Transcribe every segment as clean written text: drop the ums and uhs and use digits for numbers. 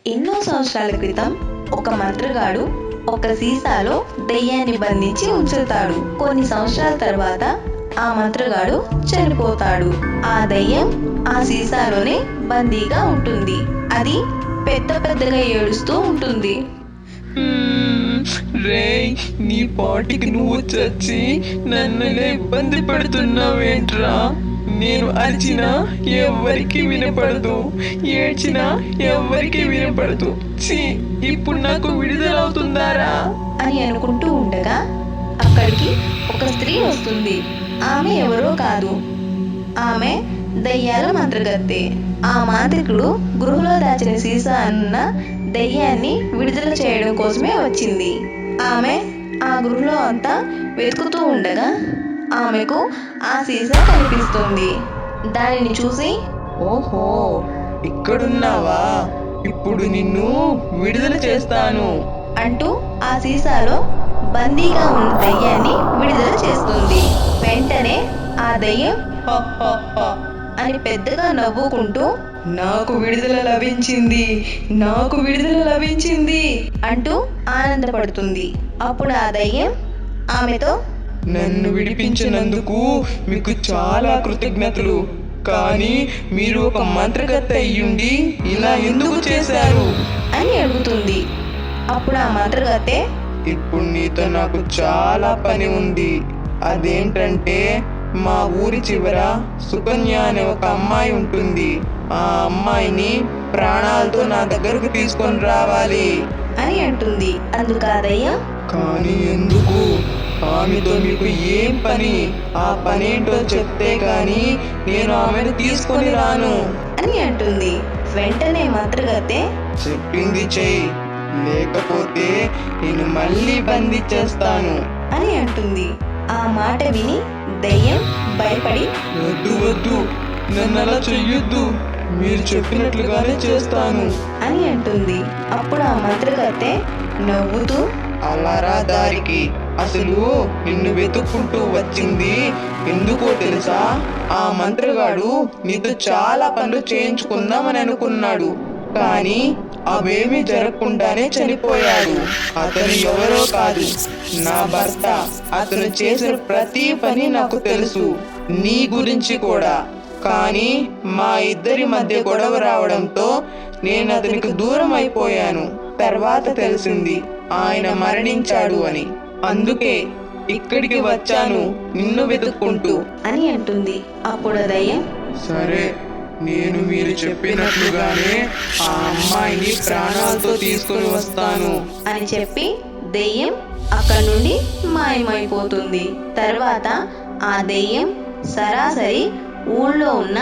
ఎన్నో సంవత్సరాల క్రితం ఒక మంత్రగాడు ఒక సీసాలో దెయ్యాన్ని బంధించి ఉంచుతాడు. కొన్ని సంవత్సరాల తర్వాత ఆ మంత్రగాడు చనిపోతాడు. ఆ దెయ్యం ఆ సీసాలోనే బందీగా ఉంటుంది. అది పెద్దగా ఏడుస్తూ ఉంటుంది. రేయ్, నీ పాటికి నువ్వు చచ్చి నన్నులే ఇబ్బంది పెడుతున్నావేంట్రా? నేను అరిచినా ఎవ్వరికి వినపడదు, ఏడ్చినా ఎవ్వరికి వినపడదు. ఛీ, ఇప్పుడు నాకు విడుదలవుతుందారా అని అనుకుంటూ ఉండగా అక్కడికి ఒక స్త్రీ వస్తుంది. ఆమె ఎవరో కాదు, ఆమె దయ్యాల మంత్రగత్తె. ఆ మాంత్రికుడు గృహలో దాచిన సీసా అన్న దయ్యాన్ని విడుదల చేయడం కోసమే వచ్చింది. ఆమె ఆ గృహలో అంతా వెతుకుతూ ఉండగా ఆమెకు ఆ సీసా కనిపిస్తుంది. దానిని చూసి, ఓహో, ఇక్కడున్నావా? ఇప్పుడు నిన్ను విడుదల చేస్తాను అంటూ ఆ సీసాలో బందీగా ఉన్న దయ్యాన్ని విడుదల చేస్తుంది. వెంటనే ఆ దయ్యం అని పెద్దగా నవ్వుకుంటూ, నాకు విడుదల లభించింది, నాకు విడుదల లభించింది అంటూ ఆనందపడుతుంది. అప్పుడు ఆ దయ్యం ఆమెతో, నన్ను విడిపించినందుకు మీకు చాలా కృతజ్ఞతలు. కానీ మీరు ఒక మంత్రగత్తె అయ్యుండి ఇలా ఎందుకు చేశారు అని అడుగుతుంది. అప్పుడు ఆ మంత్రగత్తె, ఇప్పుడు నీతో నాకు చాలా పని ఉంది. అదేంటంటే, మా ఊరి చివర సుకన్య అనే ఒక అమ్మాయి ఉంటుంది. ఆ అమ్మాయిని ప్రాణాలతో నా దగ్గరకు తీసుకొని రావాలి అని అంటుంది. అందుకు ఆ దయ్యం, కానీ ఎందుకు? ఆమెతో మీకు ఏం పని? ఆ పనేంటో చెప్తే గాని నేను ఆమెను తీసుకొని రాను అని అంటుంది. వెంటనే మంత్రగత్తె, చెప్పింది చెయ్యి, లేకపోతే నేను మళ్ళీ బంధించేస్తాను అని అంటుంది. ఆ మాట విని దయ్యం భయపడి, వద్దు వద్దు, నన్ను అలా చెయ్యొద్దు, మీరు చెప్పినట్లుగానే చేస్తాను అని అంటుంది. అప్పుడు ఆ మంత్రగత్తె నవ్వుతూ, అలారా దారికి. అసలు నిన్ను వెతుక్కుంటూ వచ్చింది ఎందుకో తెలుసా? ఆ మంత్రగాడు నీతో చాలా పనులు చేయించుకుందామని అనుకున్నాడు, కానీ అవేమీ జరగకుండానే చనిపోయాడు. అతను ఎవరో కాదు, నా భర్త. అతను చేసిన ప్రతి పని నాకు తెలుసు, నీ గురించి కూడా. కానీ మా ఇద్దరి మధ్య గొడవ రావడంతో నేను అతనికి దూరం అయిపోయాను. తర్వాత తెలిసింది ఆయన మరణించాడు అని. అందుకే ఇక్కడికి వచ్చాను నిన్ను వెతుక్కుంటూ అని అంటుంది. అప్పుడు దయ్యం, సరే, నేను మీరు చెప్పినట్లుగానే ఆ అమ్మాయిని ప్రాణాలతో తీసుకొని వస్తాను అని చెప్పి దెయ్యం అక్కడి నుండి మాయమైపోతుంది. తర్వాత ఆ దెయ్యం సరాసరి ఊళ్ళో ఉన్న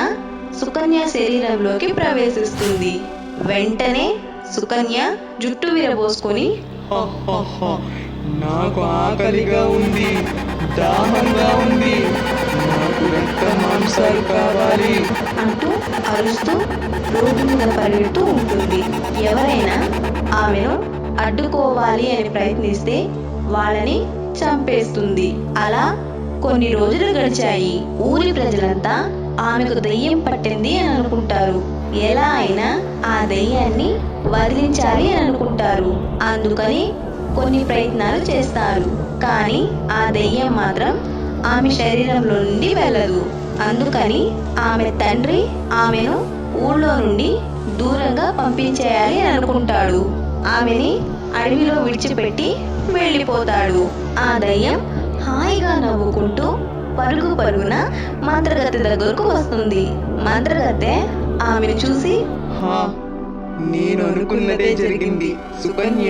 సుకన్య శరీరంలోకి ప్రవేశిస్తుంది. వెంటనే సుకన్య జుట్టు విరబోసుకొని, నాకు ఆకలిగా ఉంది, దాహంగా ఉంది, నాకు రక్త మాంసాలు కావాలి అంటూ అరుస్తూ రోడ్డు మీద పరిగెడుతూ ఉంటుంది. ఎవరైనా ఆమెను అడ్డుకోవాలి అని ప్రయత్నిస్తే వాళ్ళని చంపేస్తుంది. అలా కొన్ని రోజులు గడిచాయి. ఊరి ప్రజలంతా ఆమెకు దెయ్యం పట్టింది అని అనుకుంటారు. ఎలా అయినా ఆ దెయ్యాన్ని వదిలించాలి అని అనుకుంటారు. అందుకని కొన్ని ప్రయత్నాలు చేస్తారు. కానీ ఆ దెయ్యం మాత్రం ఆమె శరీరంలో నుండి వెళ్ళదు. అందుకని ఆమె తండ్రి ఆమెను ఊళ్ళో నుండి దూరంగా పంపించేయాలి అని అనుకుంటాడు. ఆమెని అడవిలో విడిచిపెట్టి వెళ్ళిపోతాడు. ఆ దయ్యం హాయిగా నవ్వుకుంటూ పరుగున మంత్రగత్తె దగ్గరకు వస్తుంది. మంత్రగత్తె ఆమెను చూసి, నేను అనుకున్నదే జరిగింది, సుకన్య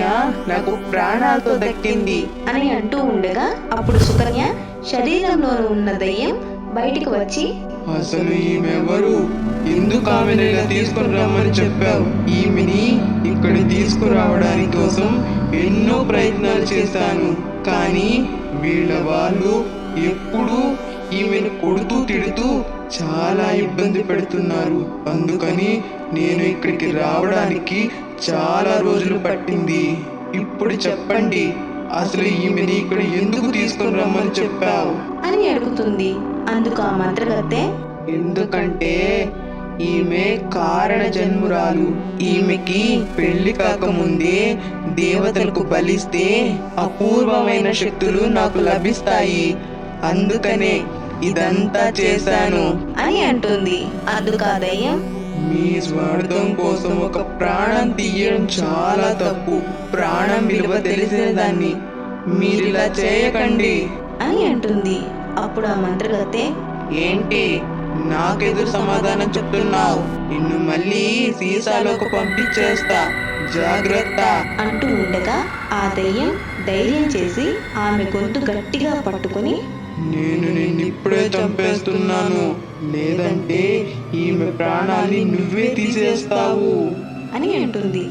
నాకు ప్రాణాలతో దక్కింది అని అంటూ ఉండగా అప్పుడు సుకన్య శరీరంలో ఉన్న దయ్యం బయటికి వచ్చి, అసలు ఈమెవరు? ఎందుకు ఆమెను ఇలా తీసుకుని రమ్మని చెప్పావు? ఈమెని ఇక్కడ తీసుకురావడానికి కోసం ఎన్నో ప్రయత్నాలు చేశాను, కానీ వీళ్ళ వాళ్ళు ఎప్పుడూ ఈమెను కొడుతూ తిడుతూ చాలా ఇబ్బంది పెడుతున్నారు. అందుకని నేను ఇక్కడికి రావడానికి చాలా రోజులు పట్టింది. ఇప్పుడు చెప్పండి, అసలు ఈమెని ఇక్కడ ఎందుకు తీసుకుని రమ్మని చెప్పావు అని అడుగుతుంది. అందుకు ఆ మంత్రగత్తె, ఎందుకంటే ఈమె కారణ జన్మురాలు. ఈమెకి పెళ్లి కాకముందే దేవతలకు బలిస్తే అపూర్వమైన శక్తులు నాకు లభిస్తాయి. అందుకనే ఇదంతా చేశాను అని అంటుంది. అందుకు ఆ దయ్యం, మీ స్వార్థం కోసం ఒక ప్రాణం తీయడం చాలా తప్పు. ప్రాణం విలువ తెలిసిన దాన్ని మీరిలా చేయకండి అని అంటుంది. అప్పుడు ఆ మంత్రగత్తె, ఏంటి నాకెదురు సమాధానం చెప్తున్నావు? నిన్ను మళ్ళీ సీసాలోకి పంపించేస్తా, జాగ్రత్త అంటూ ఉండగా ఆ దయ్యం ధైర్యం చేసి ఆమె గొంతు గట్టిగా పట్టుకుని, నేను నిన్నిప్పుడే చంపేస్తున్నాను, లేదంటే ఈమె ప్రాణాన్ని నువ్వే తీసేస్తావు అని అంటుంది.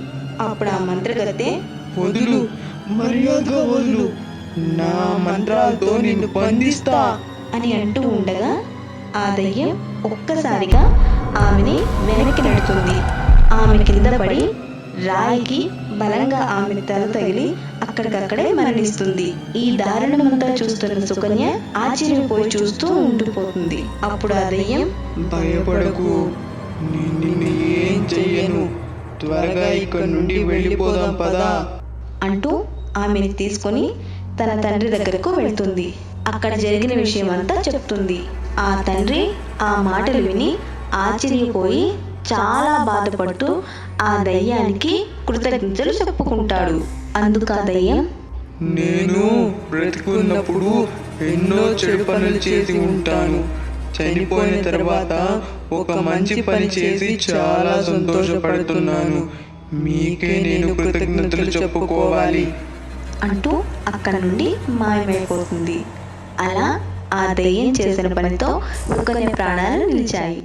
అప్పుడు ఆ మంత్రగత్తె, వదులు, మర్యాదగా వదులు, నా మంత్రాలతో నిన్ను బంధిస్తా అని అంటూ ఉండగా ఆ దయ్యం ఒక్కసారిగా ఆమెని వెనక్కి నెడుతుంది. ఆమె కింద పడి రాయికి బలంగా ఆమె తల తగిలి అక్కడికక్కడే మరణిస్తుంది. ఈ దారుణమంతా చూస్తున్న సుకన్య ఆశ్చర్యపోయి చూస్తూ ఉండిపోతుంది. అప్పుడు ఆ దయ్యం, భయపడకు, నేను నిన్ను ఏం చెయ్యను, త్వరగా ఇక్కడి నుండి వెళ్ళిపోదాం పదా అంటూ ఆమెని తీసుకొని తన తండ్రి దగ్గరకు వెళ్తుంది. అక్కడ జరిగిన విషయం అంతా చెప్తుంది. ఆ తండ్రి ఆ మాటలు విని ఆశ్చర్యపోయి చాలా బాధపడుతూ ఆ దయ్యానికి కృతజ్ఞతలు చెప్పుకుంటాడు. అందుకు ఆ దయ్యం, నేను బ్రతికున్నప్పుడు ఎన్నో చెడు పనులు చేసి ఉంటాను. చనిపోయిన తర్వాత ఒక మంచి పని చేసి చాలా సంతోషపడుతున్నాను. మీకే నేను కృతజ్ఞతలు చెప్పుకోవాలి అంటూ అక్కడ నుండి మాయమైపోతుంది. అలా ఆ దయ్యం చేసిన పనితో సుకన్య ప్రాణాలు నిలిచాయి.